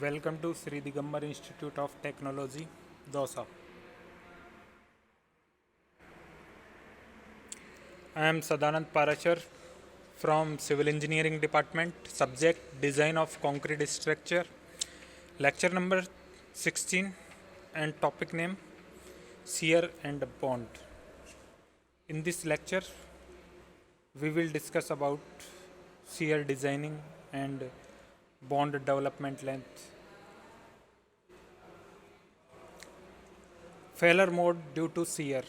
Welcome to Sri Digambar Institute of Technology, Dosa. I am Sadanand Parachar from Civil Engineering Department, subject Design of Concrete Structure, lecture number 16 and topic name Shear and Bond. In this lecture, we will discuss about shear designing and bond development length. Failure mode due to shear.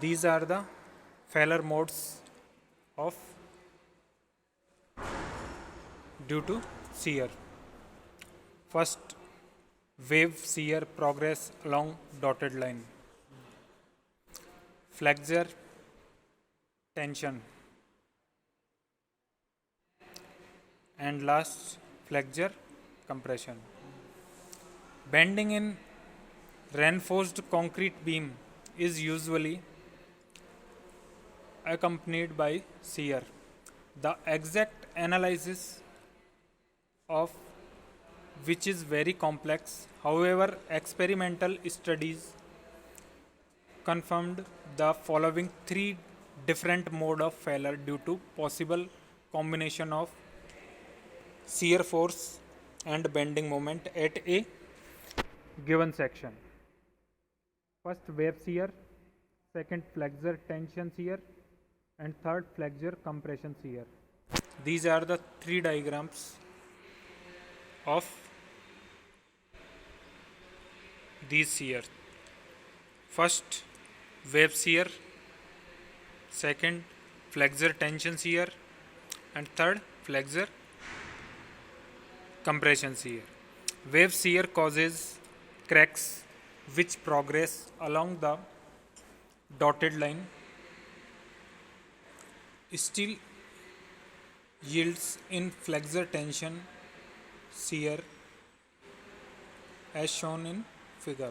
These are the failure modes of due to shear. First, wave shear progress along dotted line. Flexure tension. And last, flexure compression. Bending in reinforced concrete beam is usually accompanied by shear. The exact analysis of which is very complex. However, experimental studies confirmed the following three different mode of failure due to possible combination of shear force and bending moment at a given section. First, wave shear, second, flexure tension shear, and third, flexure compression shear. These are the three diagrams of these shear. First, wave shear, second, flexure tension shear, and third, flexure compression shear. Wave shear causes cracks which progress along the dotted line, still yields in flexure tension shear as shown in figure.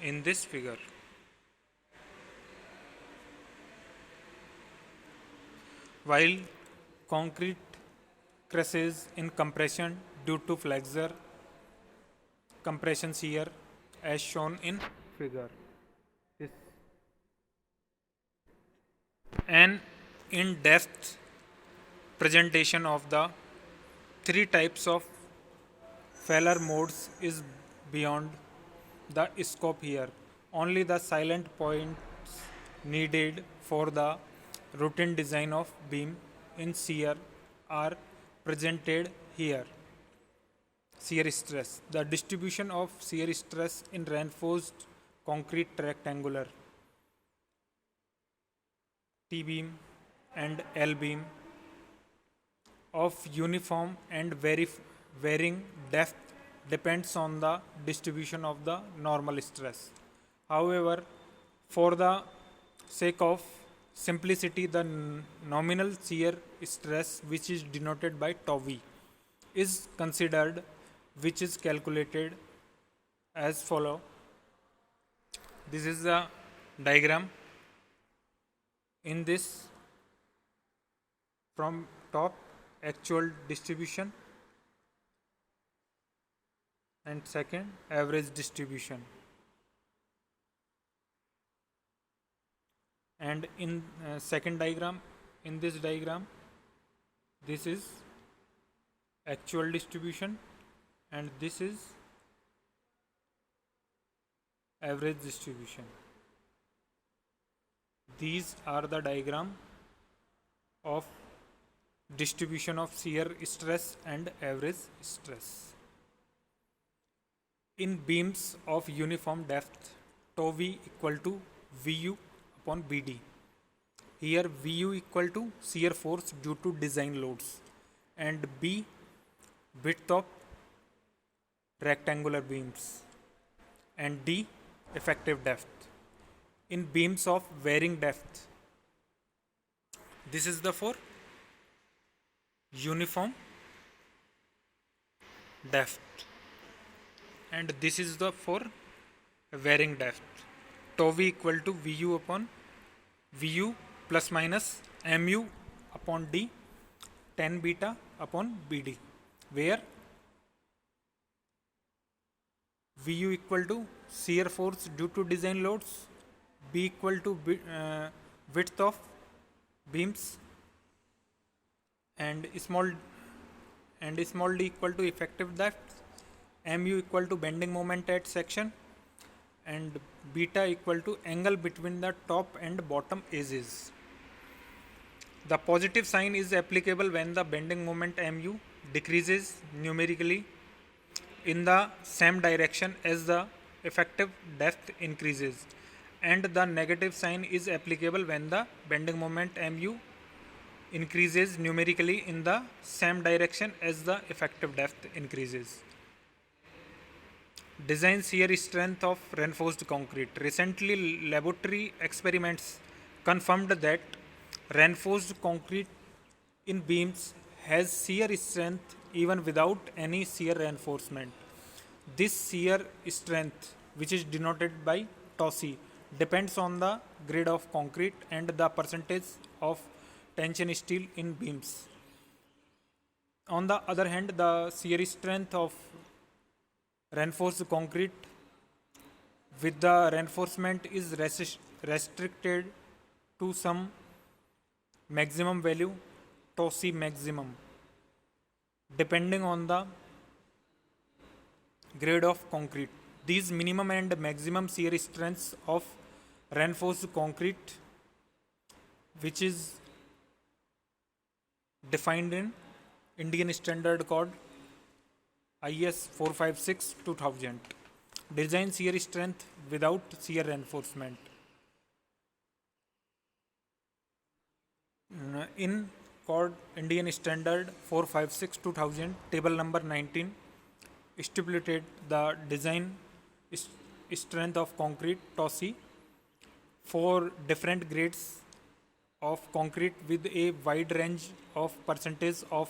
In this figure, while concrete crashes in compression due to flexure compression shear as shown in figure. This an in-depth presentation of the three types of failure modes is beyond the scope here. Only the silent points needed for the routine design of beam in shear are presented here. Shear stress. The distribution of shear stress in reinforced concrete rectangular T beam and L beam of uniform and varying depth depends on the distribution of the normal stress. However, for the sake of simplicity, the nominal shear stress, which is denoted by tau v, is considered, which is calculated as follow. This is the diagram. In this, from top, actual distribution, and second, average distribution. And in second diagram, in this diagram, this is actual distribution and this is average distribution. These are the diagram of distribution of shear stress and average stress. In beams of uniform depth, tau v equal to Vu upon Bd. Here Vu equal to shear force due to design loads and B width of rectangular beams and D effective depth. In beams of varying depth, this is the for uniform depth and this is the for varying depth. Tau v equal to Vu upon Vu plus minus Mu upon D tan beta upon Bd. where Vu equal to shear force due to design loads, B equal to width of beams, and small d equal to effective depth, mu equal to bending moment at section, and beta equal to angle between the top and bottom edges. The positive sign is applicable when the bending moment mu decreases numerically in the same direction as the effective depth increases, and the negative sign is applicable when the bending moment mu increases numerically in the same direction as the effective depth increases. Design shear strength of reinforced concrete. Recently, laboratory experiments confirmed that reinforced concrete in beams has shear strength even without any shear reinforcement. This shear strength, which is denoted by TOSI, depends on the grade of concrete and the percentage of tension steel in beams. On the other hand, the shear strength of reinforced concrete with the reinforcement is restricted to some maximum value, TOSI maximum, depending on the grade of concrete. These minimum and maximum shear strengths of reinforced concrete, which is defined in Indian Standard Code IS 456/2000. Design shear strength without shear reinforcement. In Code Indian Standard 456/2000, table number 19 stipulated the design strength of concrete TOSI for different grades of concrete with a wide range of percentage of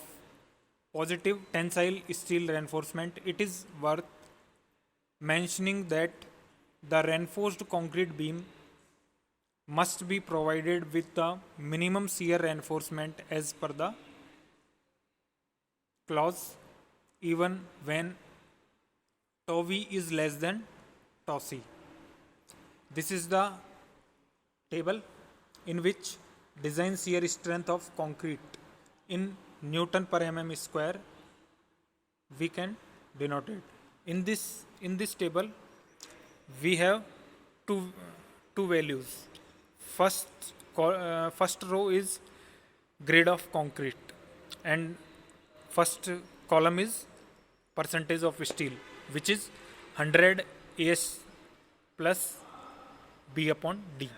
positive tensile steel reinforcement. It is worth mentioning that the reinforced concrete beam must be provided with the minimum shear reinforcement as per the clause, even when TOV is less than TOSI. This is the table in which design shear strength of concrete in Newton per mm square we can denote it. In this table we have two values. First row is grade of concrete and first column is percentage of steel, which is 100 AS plus B upon D.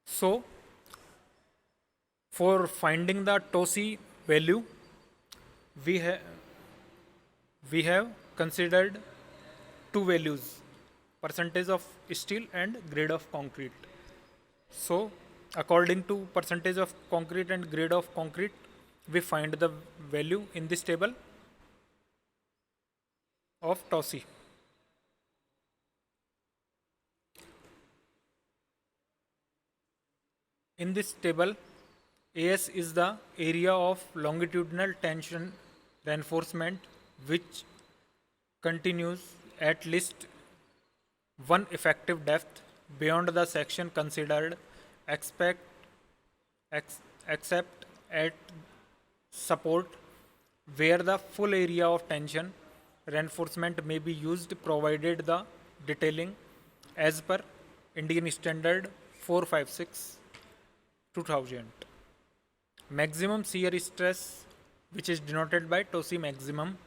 So, for finding the TOSI value, we have considered two values, percentage of steel and grade of concrete. So, according to percentage of concrete and grade of concrete, we find the value in this table of TOSI. In this table, AS is the area of longitudinal tension reinforcement which continues at least one effective depth beyond the section considered, except at support, where the full area of tension reinforcement may be used provided the detailing as per Indian Standard 456/2000. Maximum shear stress, which is denoted by TOSI maximum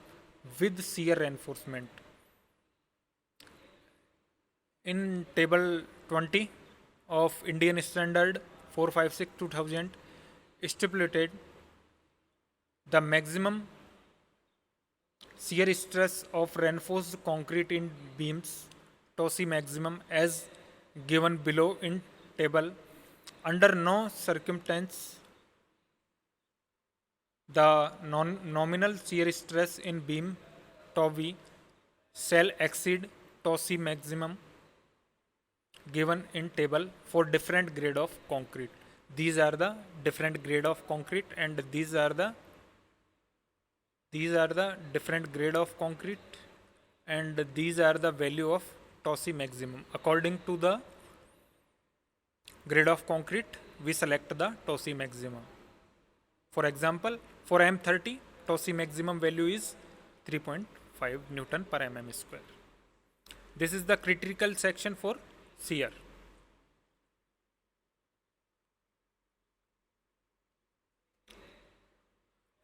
with shear reinforcement. In table 20 of Indian Standard 456/2000 stipulated the maximum shear stress of reinforced concrete in beams, TOSI maximum, as given below in table. Under no circumstance the nominal shear stress in beam TOV shall exceed TOSI maximum given in table for different grade of concrete. These are the different grade of concrete and these are the These are the different grade of concrete, and these are the value of TOSI maximum. According to the grade of concrete, we select the TOSI maximum. For example, for M30, TOSI maximum value is 3.5 Newton per mm square. This is the critical section for shear.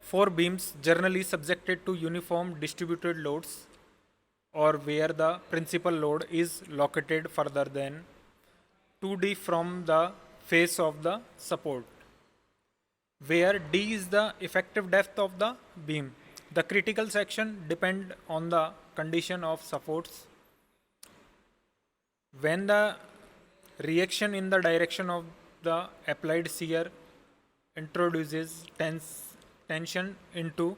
For beams generally subjected to uniform distributed loads, or where the principal load is located further than 2D from the face of the support, where D is the effective depth of the beam. The critical section depend on the condition of supports. When the reaction in the direction of the applied shear introduces tension into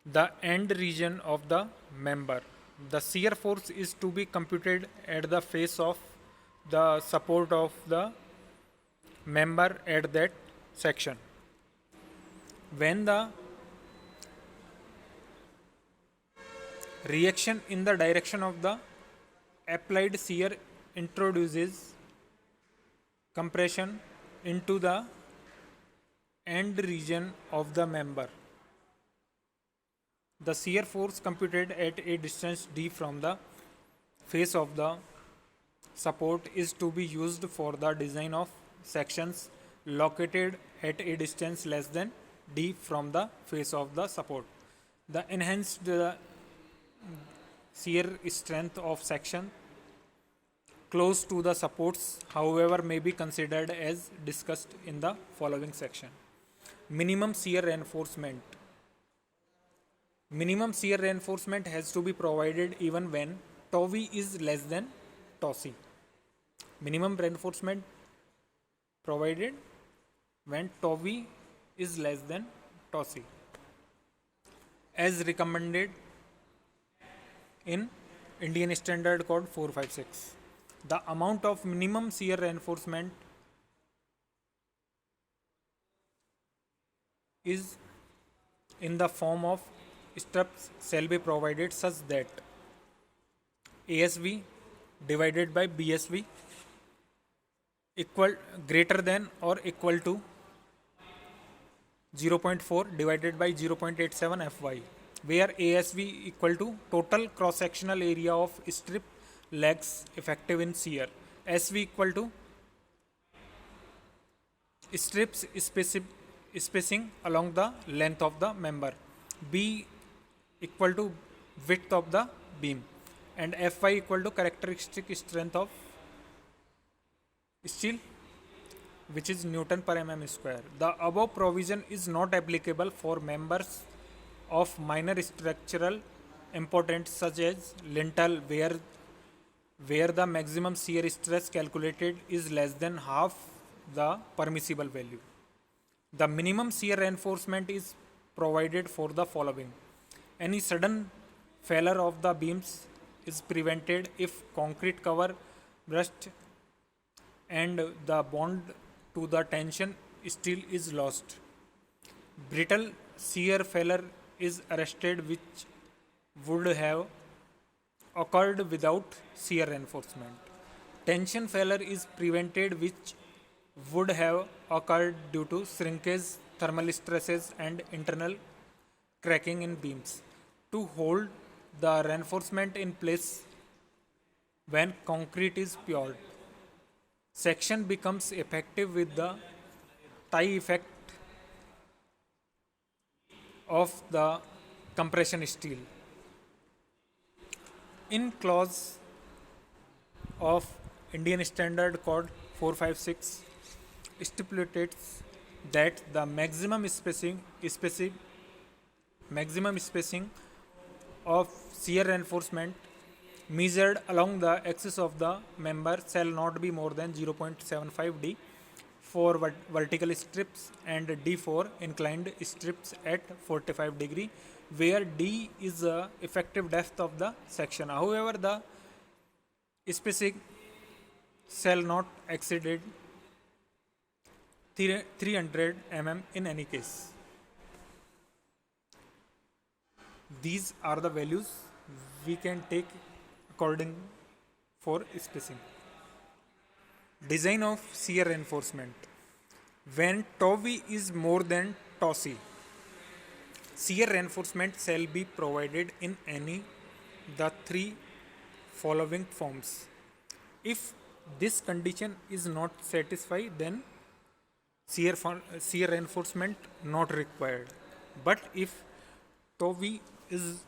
the end region of the member, the shear force is to be computed at the face of the support of the member at that section. When the reaction in the direction of the applied shear introduces compression into the end region of the member, the shear force computed at a distance d from the face of the support is to be used for the design of sections located at a distance less than d from the face of the support. The enhanced shear strength of section close to the supports, however, may be considered as discussed in the following section. Minimum shear reinforcement. Minimum shear reinforcement has to be provided even when tau v is less than tau c. Minimum reinforcement provided when tau v is less than tau c, as recommended in Indian Standard Code 456. The amount of minimum shear reinforcement is in the form of steps shall be provided such that ASV divided by BSV equal greater than or equal to 0.4 divided by 0.87 Fy, where ASV equal to total cross sectional area of strip legs effective in shear, SV equal to strips spacing along the length of the member, B equal to width of the beam, and Fy equal to characteristic strength of steel, which is Newton per mm square. The above provision is not applicable for members of minor structural importance such as lintel, where the maximum shear stress calculated is less than half the permissible value. The minimum shear reinforcement is provided for the following. Any sudden failure of the beams is prevented if concrete cover burst and the bond to the tension steel is lost. Brittle shear failure is arrested which would have occurred without shear reinforcement. Tension failure is prevented which would have occurred due to shrinkage, thermal stresses and internal cracking in beams. To hold the reinforcement in place when concrete is poured, section becomes effective with the tie effect of the compression steel. In clause of Indian Standard Code 456 stipulates that the maximum spacing of shear reinforcement measured along the axis of the member shall not be more than 0.75 d for vertical strips and d for inclined strips at 45 degree, where d is the effective depth of the section. However, the spacing shall not exceed 300 mm in any case. These are the values we can take according for spacing. Design of shear reinforcement. When tau v is more than tau c, shear reinforcement shall be provided in any the three following forms. If this condition is not satisfied, then shear reinforcement not required. But if tau v is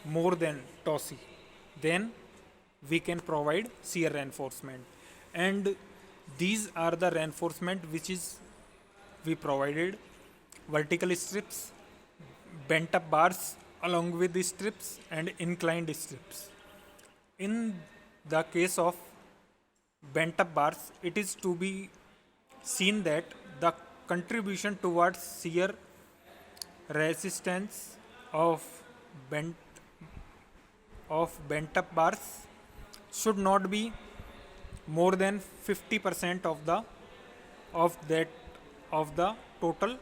more than tau c, then we can provide shear reinforcement. And these are the reinforcement which is we provided: vertical strips, bent up bars along with the strips, and inclined strips. In the case of bent up bars, it is to be seen that the contribution towards shear resistance of bent bent up bars should not be more than 50% of the total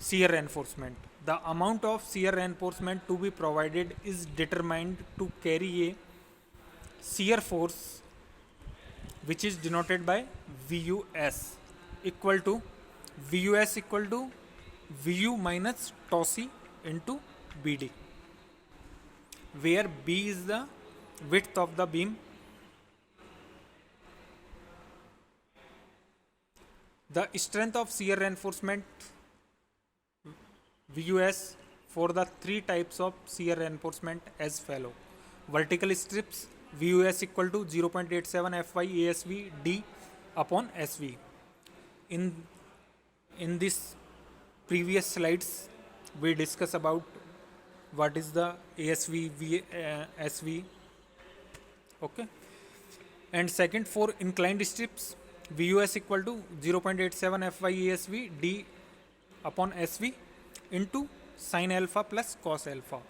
shear reinforcement. The amount of shear reinforcement to be provided is determined to carry a shear force which is denoted by VUS equal to VU minus tau c into BD, where B is the width of the beam. The strength of shear reinforcement VUS for the three types of shear reinforcement as follow: vertical strips VUS equal to 0.87 Fy ASV D upon SV. In this previous slides, we discuss about what is the ASV, SV. Okay. And second, for inclined strips, VUS equal to 0.87 Fy ASV D upon SV into sin alpha plus cos alpha.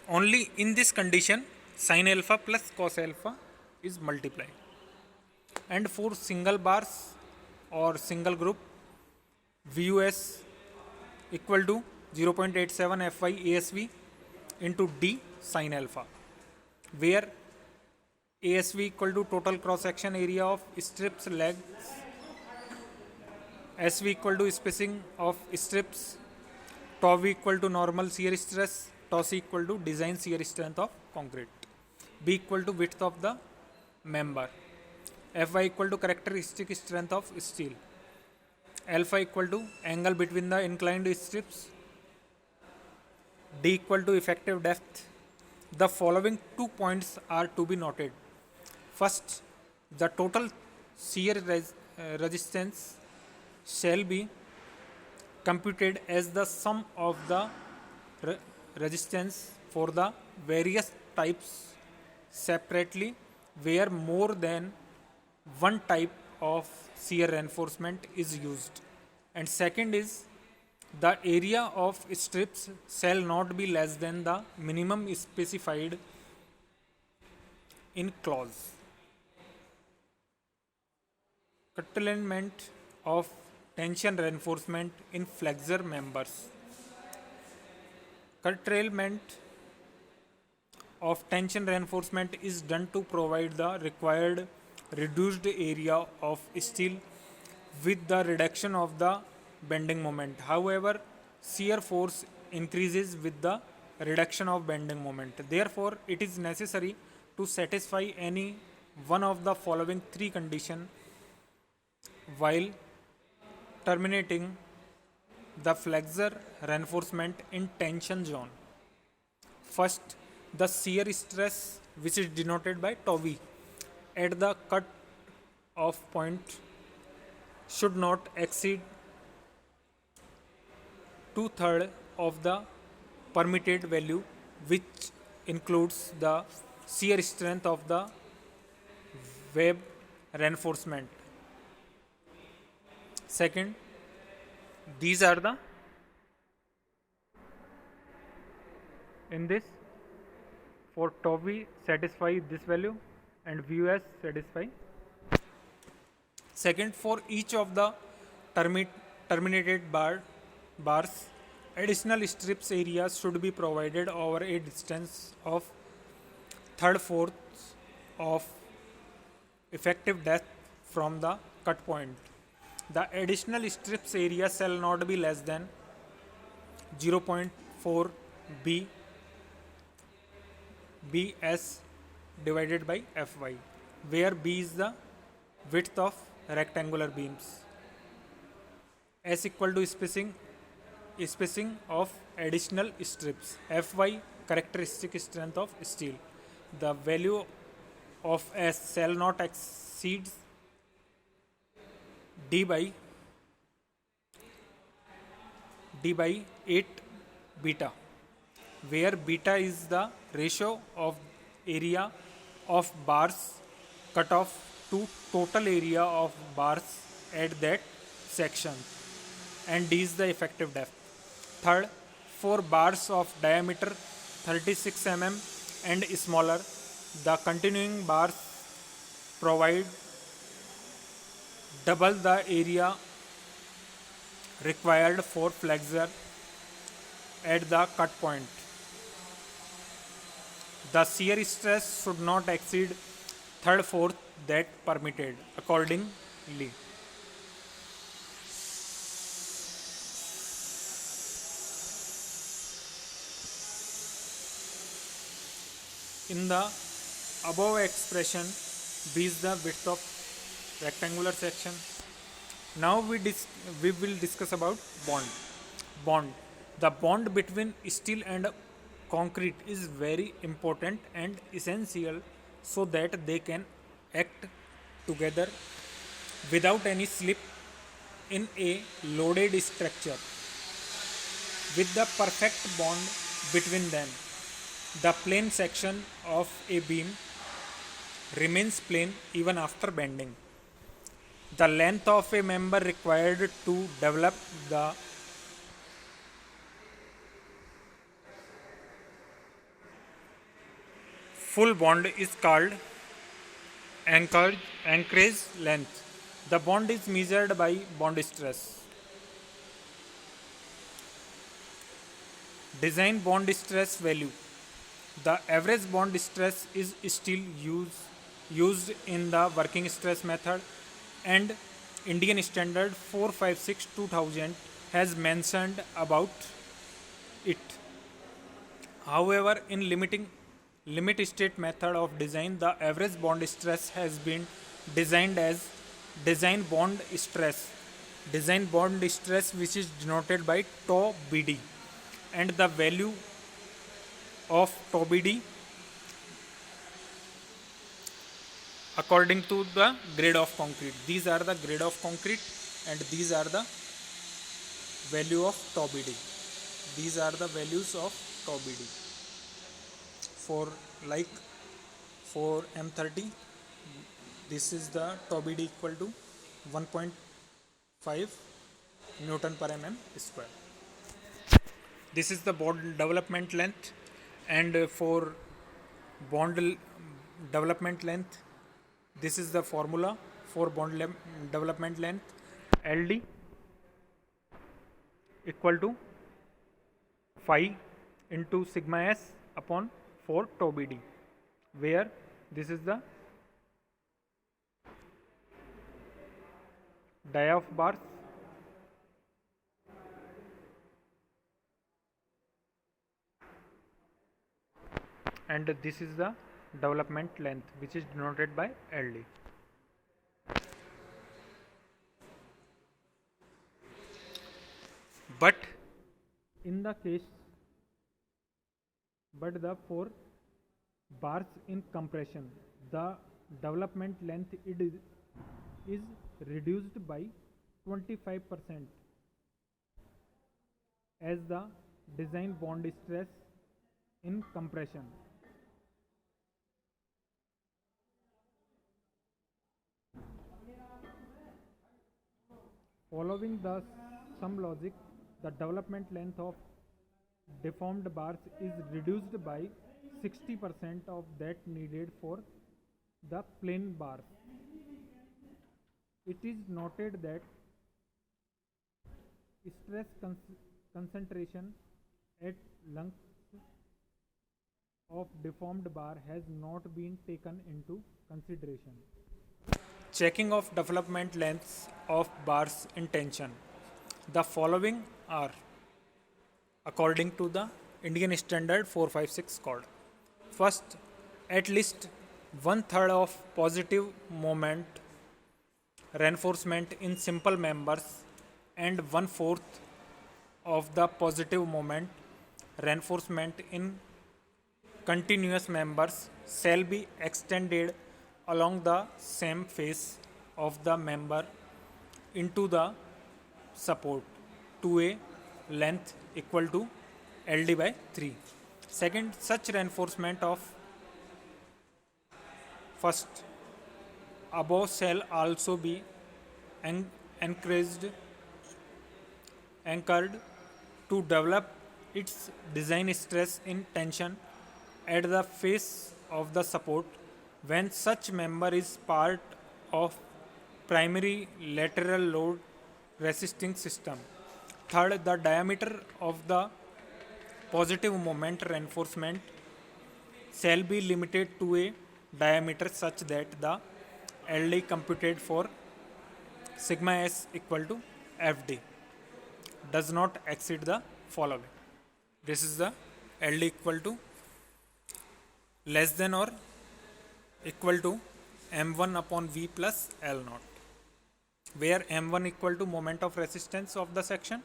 Only in this condition, sin alpha plus cos alpha is multiplied. And for single bars or single group, VUS equal to 0.87 Fy ASV into D sin alpha, where ASV equal to total cross section area of strips legs, SV equal to spacing of strips, tau v equal to normal shear stress, tau c equal to design shear strength of concrete, B equal to width of the member, Fy equal to characteristic strength of steel, alpha equal to angle between the inclined strips, D equal to effective depth. The following 2 points are to be noted. First, the total shear resistance shall be computed as the sum of the resistance for the various types separately, where more than one type of shear reinforcement is used. And second is, the area of strips shall not be less than the minimum specified in clause. Curtailment of tension reinforcement in flexure members. Curtailment of tension reinforcement is done to provide the required reduced area of steel with the reduction of the bending moment. However, shear force increases with the reduction of bending moment. Therefore, it is necessary to satisfy any one of the following three conditions while terminating the flexure reinforcement in tension zone. First, the shear stress, which is denoted by tau v, at the cut off point should not exceed 2/3 of the permitted value, which includes the shear strength of the web reinforcement. Second, these are the, in this, for tau v satisfy this value and VUS satisfy. Second, for each of the terminated bars, Additional strips areas should be provided over a distance of third fourth of effective depth from the cut point. The additional strips area shall not be less than 0.4 b bs divided by fy, where b is the width of rectangular beams. S equal to spacing of additional strips. Fy characteristic strength of steel. The value of S shall not exceed d by 8 beta, where beta is the ratio of area of bars cut off to total area of bars at that section, and d is the effective depth. Third, for bars of diameter 36 mm and smaller, the continuing bars provide double the area required for flexure at the cut point. The shear stress should not exceed third fourth that permitted accordingly. In the above expression, B is the width of rectangular section. Now we will discuss about bond. Bond. The bond between steel and concrete is very important and essential so that they can act together without any slip in a loaded structure. With the perfect bond between them, the plane section of a beam remains plane even after bending. The length of a member required to develop the full bond is called anchorage length. The bond is measured by bond stress. Design bond stress value. The average bond stress is still used in the working stress method, and Indian Standard 456-2000 has mentioned about it. However, in limit state method of design, the average bond stress has been designed as design bond stress. Design bond stress, which is denoted by tau BD, and the value of tau BD according to the grade of concrete. These are the grade of concrete and these are the value of tau BD. These are the values of tau BD. For M30, this is the tau BD equal to 1.5 Newton per mm square. This is the bond development length, and for bond development length, this is the formula for bond development length. LD equal to phi into sigma s upon 4 tau BD, where this is the dia of bars and this is the development length, which is denoted by LD. But for bars in compression, the development length is reduced by 25% as the design bond stress in compression. Following the sum logic, the development length of deformed bars is reduced by 60% of that needed for the plain bars. It is noted that stress concentration at length of deformed bar has not been taken into consideration. Checking of development lengths of bars in tension. The following are according to the Indian Standard 456 code. First, at least one third of positive moment reinforcement in simple members and one fourth of the positive moment reinforcement in continuous members shall be extended along the same face of the member into the support to a length equal to LD by 3. Second, such reinforcement of first above shall also be encouraged anchored to develop its design stress in tension at the face of the support when such member is part of primary lateral load resisting system. Third, the diameter of the positive moment reinforcement shall be limited to a diameter such that the LD computed for sigma s equal to FD does not exceed the following. This is the LD equal to less than or equal to m1 upon v plus L naught, where m1 equal to moment of resistance of the section,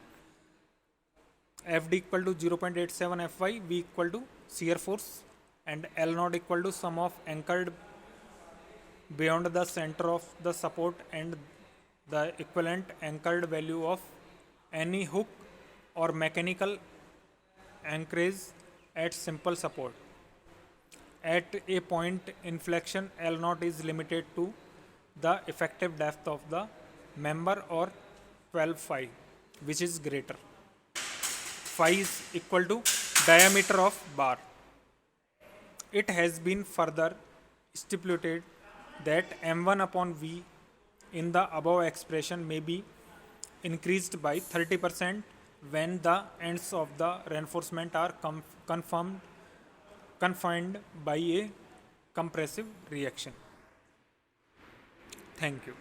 Fd equal to 0.87 Fy, v equal to shear force, and L naught equal to sum of anchored beyond the center of the support and the equivalent anchored value of any hook or mechanical anchorage at simple support. At a point inflection, L naught is limited to the effective depth of the member or 12 phi, which is greater. Phi is equal to diameter of bar. It has been further stipulated that m1 upon v in the above expression may be increased by 30% when the ends of the reinforcement are confined by a compressive reaction. Thank you.